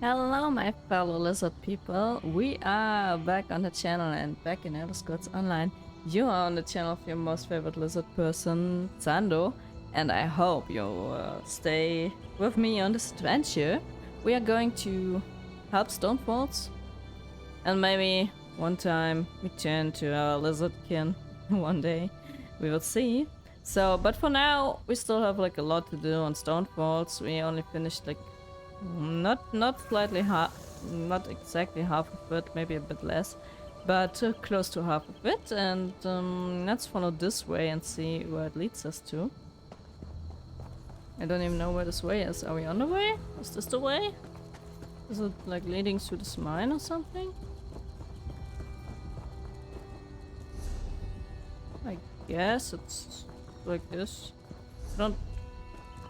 Hello, my fellow lizard people. We are back on the channel and back in Elder Scrolls Online. You are on the channel of your most favorite lizard person, Sando, and I hope you stay with me on this adventure. We are going to help Stonefalls, and maybe one time return to our lizardkin one day. We will see. So, but for now, we still have like a lot to do on Stonefalls. We only finished like not slightly half, not exactly half of it, maybe a bit less, but close to half of it. And let's follow this way and see where it leads us to. I don't even know where this way is. Are we on the way? Is this the way? Is it like leading to this mine or something? I guess it's like this. I don't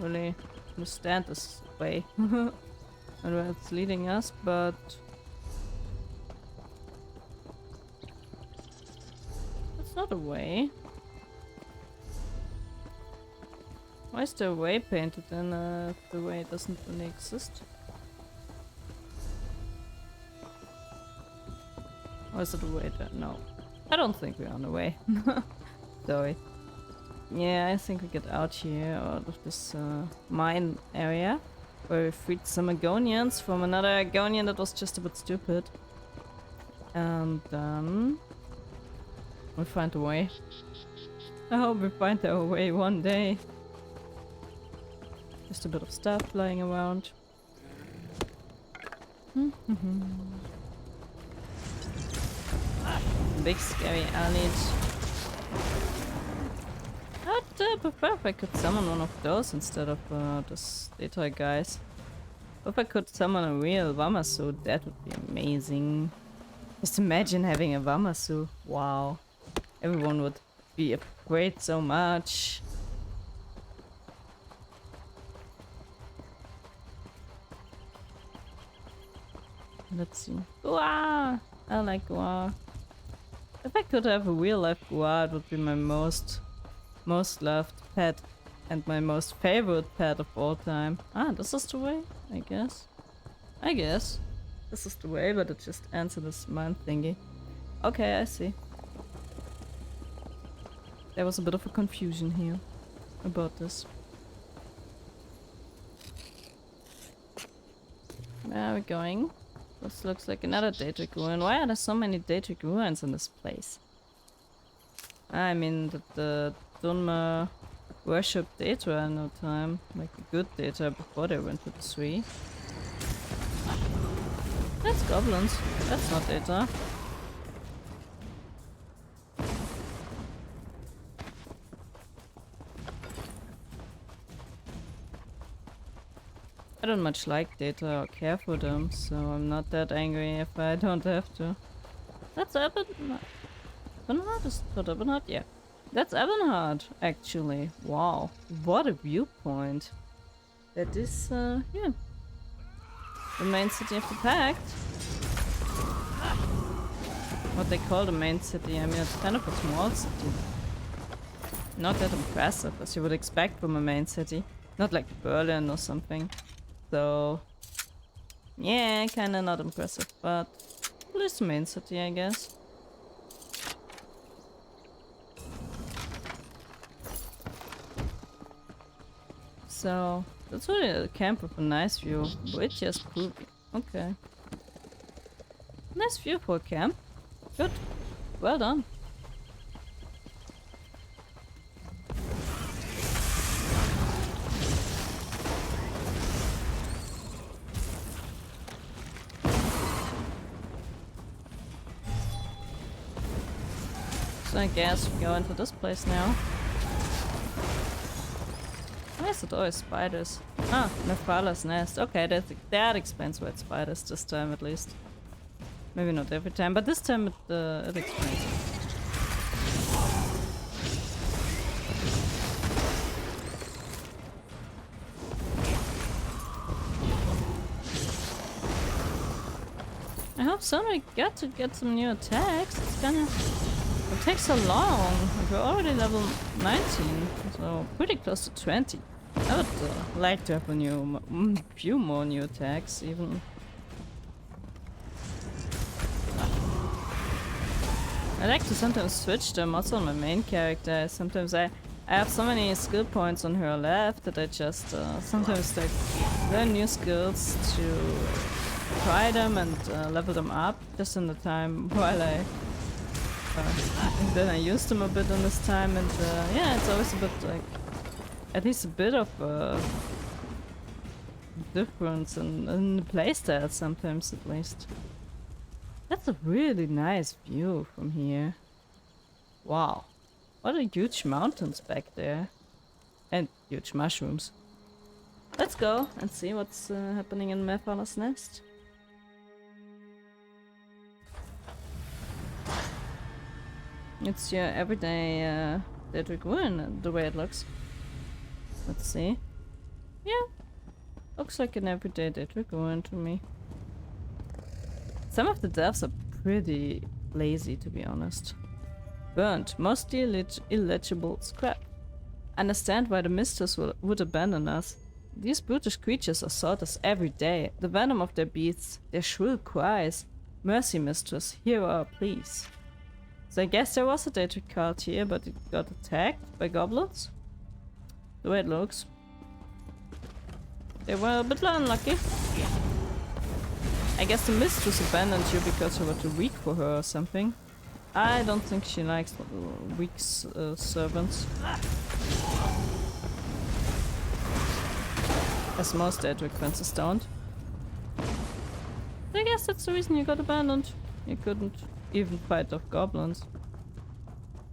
really understand this way and where it's leading us, but it's not a way. Why is there a way painted and the way doesn't really exist? Or is it a way there? No. I don't think we're on the way. Sorry. Yeah, I think we get out here, out of this mine area, where we freed some Agonians from another Agonian that was just a bit stupid. And then we find a way. I hope we find our way one day. Just a bit of stuff flying around. Big scary allies. I'd prefer if I could summon one of those instead of this data guys. If I could summon a real Wamasu, that would be amazing. Just imagine having a Wamasu. Wow. Everyone would be afraid so much. Let's see. Gua! I like Gua. If I could have a real life Gua, it would be my most loved pet and my most favorite pet of all time. Ah, this is the way, I guess. I guess. This is the way, but it just ends in this mine thingy. Okay, I see. There was a bit of a confusion here about this. Where are we going? This looks like another Daedric ruin. Why are there so many Daedric ruins in this place? I mean, the Dunmer worshipped Daedra in no time. Like the good Daedra before they went to the Three. That's goblins. That's not Daedra. I don't much like Daedra or care for them, so I'm not that angry if I don't have to. That's Ebonheart. Ebonheart? Is it called Ebonheart? Yeah. That's Ebonheart, actually. Wow. What a viewpoint. That is, yeah. The main city of the Pact. What they call the main city. I mean, it's kind of a small city. Not that impressive, as you would expect from a main city. Not like Berlin or something. So, yeah, kinda not impressive, but at least the main city, I guess. So, that's really a camp with a nice view. Which is spooky. Okay. Nice view for a camp. Good. Well done. So I guess we go into this place now. Why is it always spiders? Ah, Mephala's nest. Okay, that explains why it's spiders this time at least. Maybe not every time, but this time it explains it. I hope soon we get some new attacks. It's gonna... It takes so long. We're already level 19, so pretty close to 20. I would like to have a few more new attacks even. I like to sometimes switch them also on my main character. Sometimes I have so many skill points on her left that I just sometimes like learn new skills to try them and level them up just in the time while I and then I use them a bit in this time, and yeah, it's always a bit like at least a bit of difference in the playstyle sometimes at least. That's a really nice view from here. Wow. What a huge mountains back there. And huge mushrooms. Let's go and see what's happening in Mephala's nest. It's your everyday Daedric ruin, the way it looks. Let's see. Yeah. Looks like an everyday Daedric ruin to me. Some of the devs are pretty lazy, to be honest. Burnt, mostly illegible scrap. Understand why the mistress would abandon us. These brutish creatures assault us every day. The venom of their beasts, their shrill cries. Mercy, mistress, hear our pleas. So I guess there was a Daedric cult here, but it got attacked by goblins? The way it looks. They were a bit unlucky. I guess the mistress abandoned you because you were too weak for her or something. I don't think she likes weak servants. As most Daedric princes don't. I guess that's the reason you got abandoned. You couldn't even fight off goblins.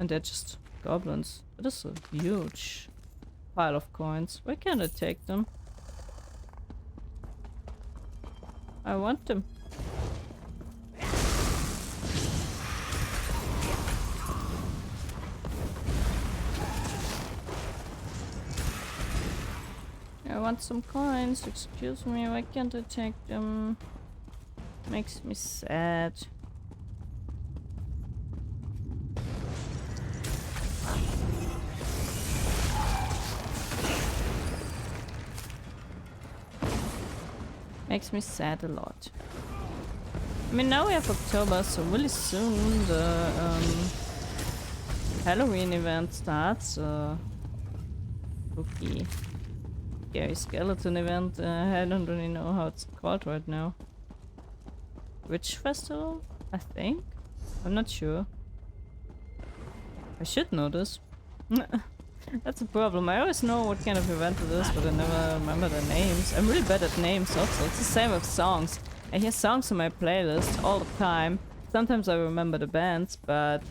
And they're just goblins. That is a huge pile of coins. Why can't I take them? I want them. I want some coins. Excuse me, why can't I take them? Makes me sad. Makes me sad a lot. I mean, now we have October, so really soon the Halloween event starts. Spooky, scary skeleton event. I don't really know how it's called right now. Witch Festival? I think? I'm not sure. I should know this. That's a problem. I always know what kind of event it is, but I never remember the names. I'm really bad at names also. It's the same with songs. I hear songs on my playlist all the time. Sometimes I remember the bands, but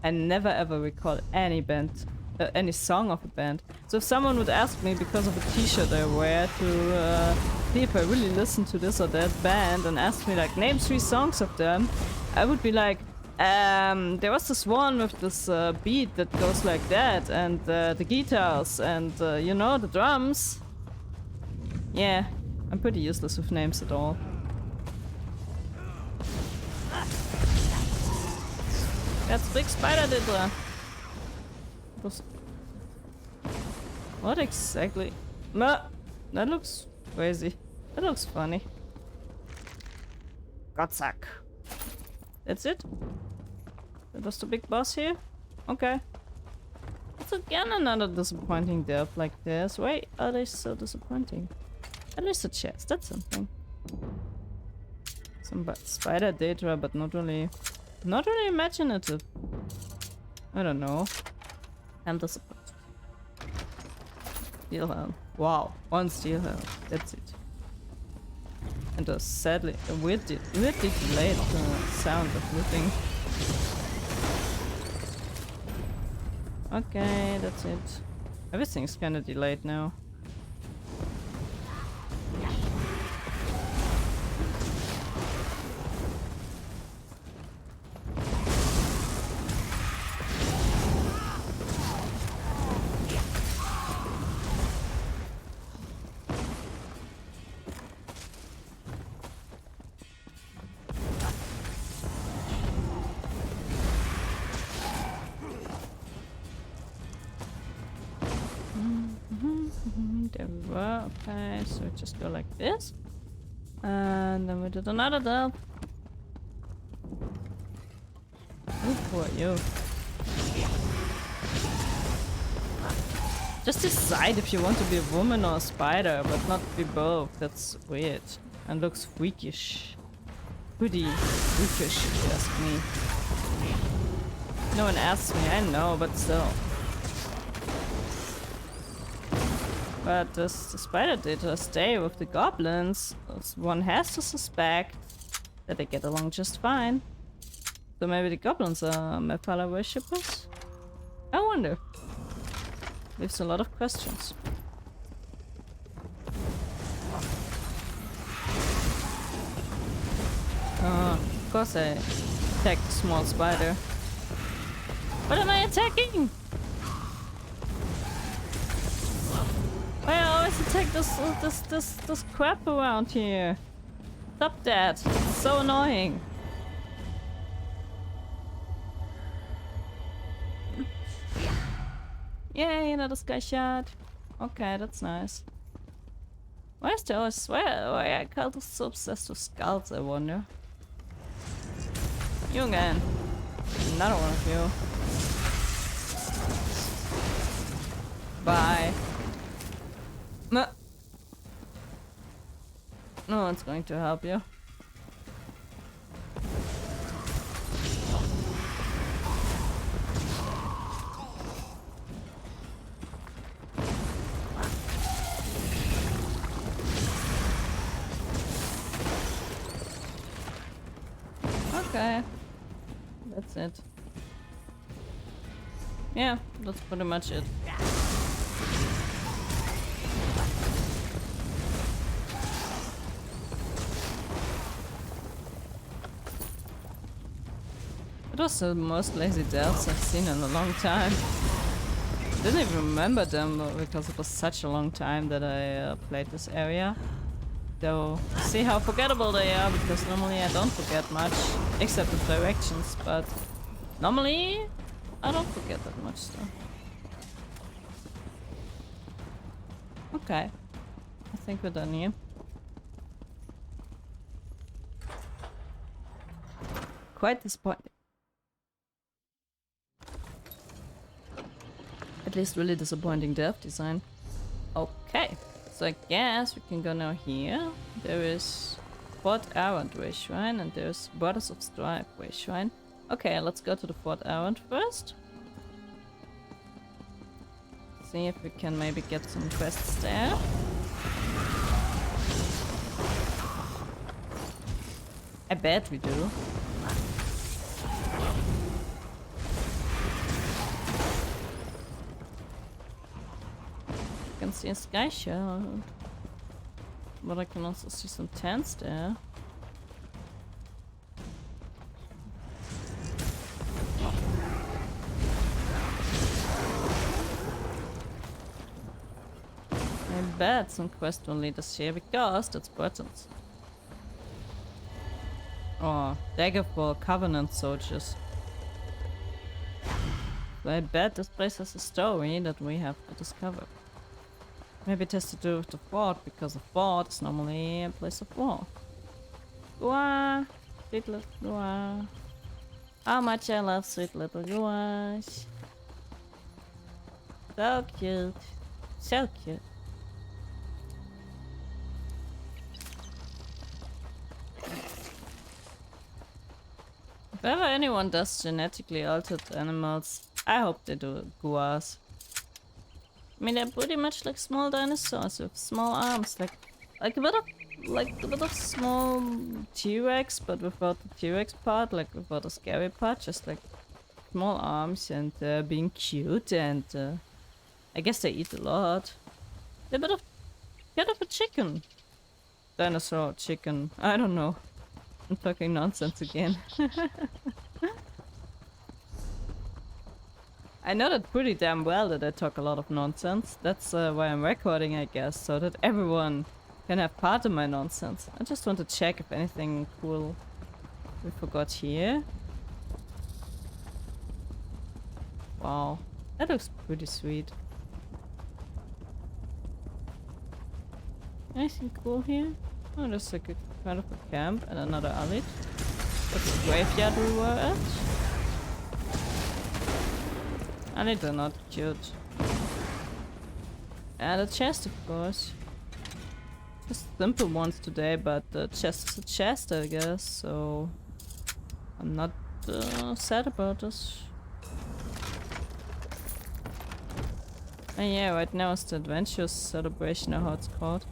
I never ever recall any band, any song of a band. So if someone would ask me because of a t-shirt I wear to see if I really listen to this or that band and ask me like name 3 songs of them, I would be like, there was this one with this beat that goes like that, and the guitars, and you know, the drums. Yeah, I'm pretty useless with names at all. That's big spider diddler. What exactly? No, that looks crazy. That looks funny. Godsuck. That's it? That was the big boss here? Okay. It's again another disappointing death like this. Why are they so disappointing? At least a chest, that's something. Some spider data, but not really imaginative. I don't know. I'm disappointed. Steel helm. Wow, 1 steel helm. That's it. And a sadly, a weirdly delayed sound of looting. Okay, that's it. Everything's kinda delayed now. There we were. Okay, so we just go like this. And then we did another delve. Who are you? Just decide if you want to be a woman or a spider, but not be both. That's weird. And looks freakish. Pretty freakish, if you ask me. No one asks me, I know, but still. But does the spider did stay with the goblins? One has to suspect that they get along just fine. So maybe the goblins are Mephala worshippers? I wonder. Leaves a lot of questions. Of course I attacked the small spider. What am I attacking? Why I always attack this crap around here? Stop that! It's so annoying. Yay, another sky shot. Okay, that's nice. Why is there always why are cultists so obsessed with skulls, I wonder? You again. Another one of you. Bye. No one's going to help you. Okay. That's it. Yeah, that's pretty much it. It was the most lazy delves I've seen in a long time. Didn't even remember them because it was such a long time that I played this area. So, see how forgettable they are, because normally I don't forget much, except the directions, but normally I don't forget that much stuff. Okay, I think we're done here. Quite disappointing. At least really disappointing dev design. Okay. So I guess we can go now here. There is Fort Arrant Way Shrine and there's Brothers of Strife Way Shrine. Okay, let's go to the Fort Arrant first. See if we can maybe get some quests there. I bet we do. I can see a sky shell, but I can also see some tents there. I bet some quest will lead us here because that's buttons. Oh, dagger for Covenant soldiers. So I bet this place has a story that we have to discover. Maybe it has to do with the fort, because the fort is normally a place of war. Gua! Sweet little Gua. How much I love sweet little Guash. So cute. So cute. If ever anyone does genetically altered animals, I hope they do Guas. I mean, they're pretty much like small dinosaurs with small arms, like a bit of small T-Rex, but without the T-Rex part, like without the scary part, just like small arms and being cute, and I guess they eat a lot. They're a bit of kind of a chicken, dinosaur chicken. I don't know. I'm talking nonsense again. I know that pretty damn well that I talk a lot of nonsense. That's why I'm recording, I guess, so that everyone can have part of my nonsense. I just want to check if anything cool we forgot here. Wow, that looks pretty sweet. Anything cool here? Oh, there's like a kind of a camp and another alley. That's the graveyard we were at. And they're not cute. And the chest, of course. Just simple ones today, but the chest is a chest, I guess, so I'm not sad about this. And yeah, right now it's the Adventures Celebration, or how it's called.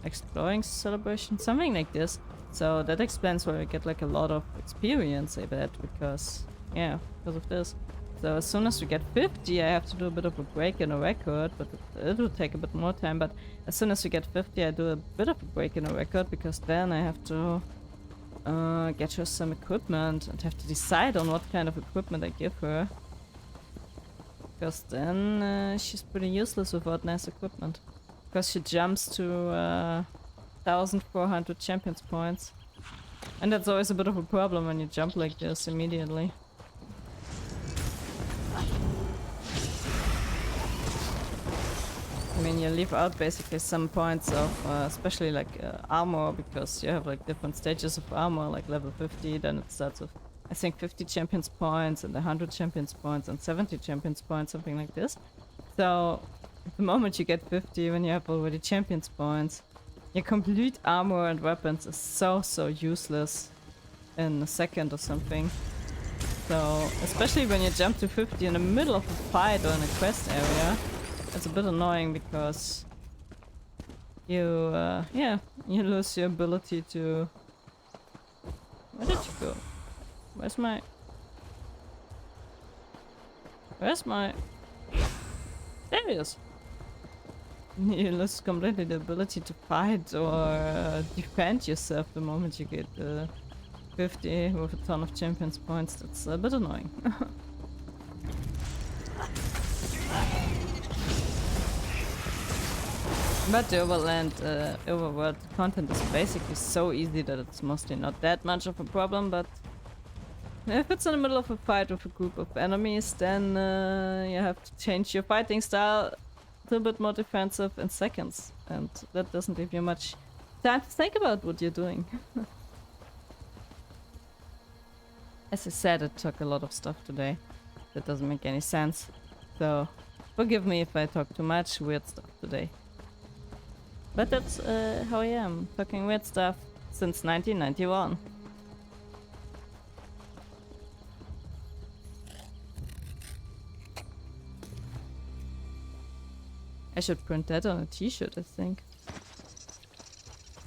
Exploring Celebration, something like this. So that explains why I get like a lot of experience, I bet, because, yeah, because of this. So as soon as we get 50, I have to do a bit of a break in a record, but it will take a bit more time. But as soon as we get 50, I do a bit of a break in a record, because then I have to get her some equipment and have to decide on what kind of equipment I give her. Because then she's pretty useless without nice equipment. Because she jumps to 1,400 champions points. And that's always a bit of a problem when you jump like this immediately. I mean, you leave out basically some points of, especially like armor, because you have like different stages of armor, like level 50, then it starts with, I think, 50 champions points, and 100 champions points, and 70 champions points, something like this. So, the moment you get 50, when you have already champions points, your complete armor and weapons is so useless in a second or something. So, especially when you jump to 50 in the middle of a fight or in a quest area, it's a bit annoying because you, yeah, you lose your ability to... Where did you go? Where's my... There he is! You lose completely the ability to fight or defend yourself the moment you get 50 with a ton of champions points. That's a bit annoying. But the overworld content is basically so easy that it's mostly not that much of a problem, but if it's in the middle of a fight with a group of enemies, then you have to change your fighting style to a bit more defensive in seconds, and that doesn't give you much time to think about what you're doing. As I said, it took a lot of stuff today. That doesn't make any sense, so forgive me if I talk too much weird stuff today. But that's how I am, talking weird stuff since 1991. I should print that on a t-shirt, I think.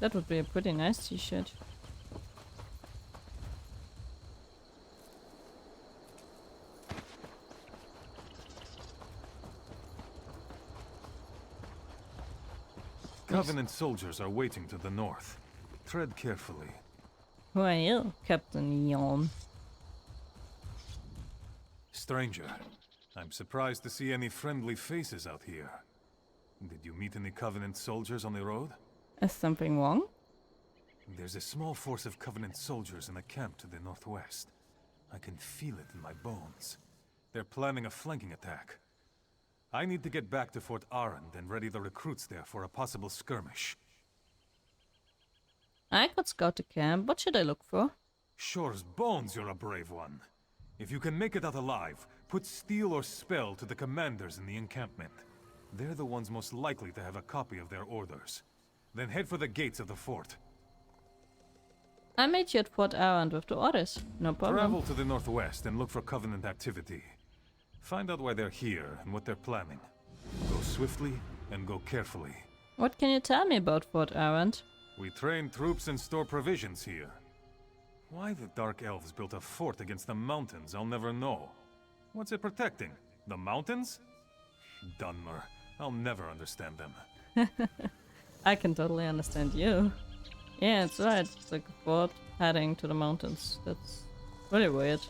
That would be a pretty nice t-shirt. Covenant soldiers are waiting to the north. Tread carefully. Who are you, Captain Yon? Stranger, I'm surprised to see any friendly faces out here. Did you meet any Covenant soldiers on the road? Is something wrong? There's a small force of Covenant soldiers in a camp to the northwest. I can feel it in my bones. They're planning a flanking attack. I need to get back to Fort Arend and ready the recruits there for a possible skirmish. I could scout the camp. What should I look for? Shore's bones, you're a brave one. If you can make it out alive, put steel or spell to the commanders in the encampment. They're the ones most likely to have a copy of their orders. Then head for the gates of the fort. I met you at Fort Arend with the orders. No problem. Travel to the northwest and look for Covenant activity. Find out why they're here and what they're planning. Go swiftly and go carefully. What can you tell me about Fort Arend? We train troops and store provisions here. Why the Dark Elves built a fort against the mountains, I'll never know. What's it protecting? The mountains? Dunmer. I'll never understand them. I can totally understand you. Yeah, it's right. It's like a fort heading to the mountains. That's really weird,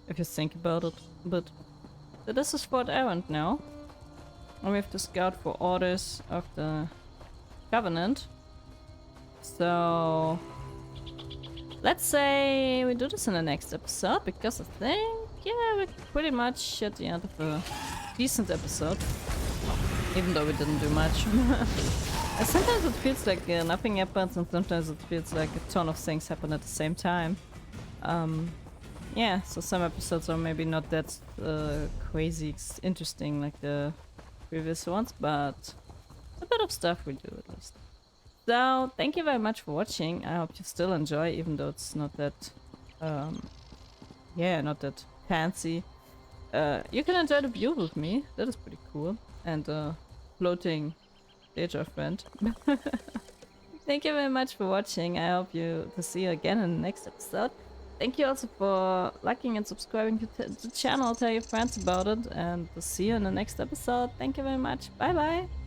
if you think about it. But so this is Fort Arend now. And we have to scout for orders of the Covenant. So let's say we do this in the next episode, because I think, yeah, we're pretty much at the end of a decent episode. Even though we didn't do much. Sometimes it feels like nothing happens, and sometimes it feels like a ton of things happen at the same time. yeah, so some episodes are maybe not that crazy interesting like the previous ones, but a bit of stuff we do at least. So thank you very much for watching. I hope you still enjoy, even though it's not that, yeah, not that fancy. You can enjoy the view with me. That is pretty cool. And floating Deja friend. Thank you very much for watching. I hope to see you again in the next episode. Thank you also for liking and subscribing to the channel. Tell your friends about it, and to see you in the next episode. Thank you very much. Bye bye.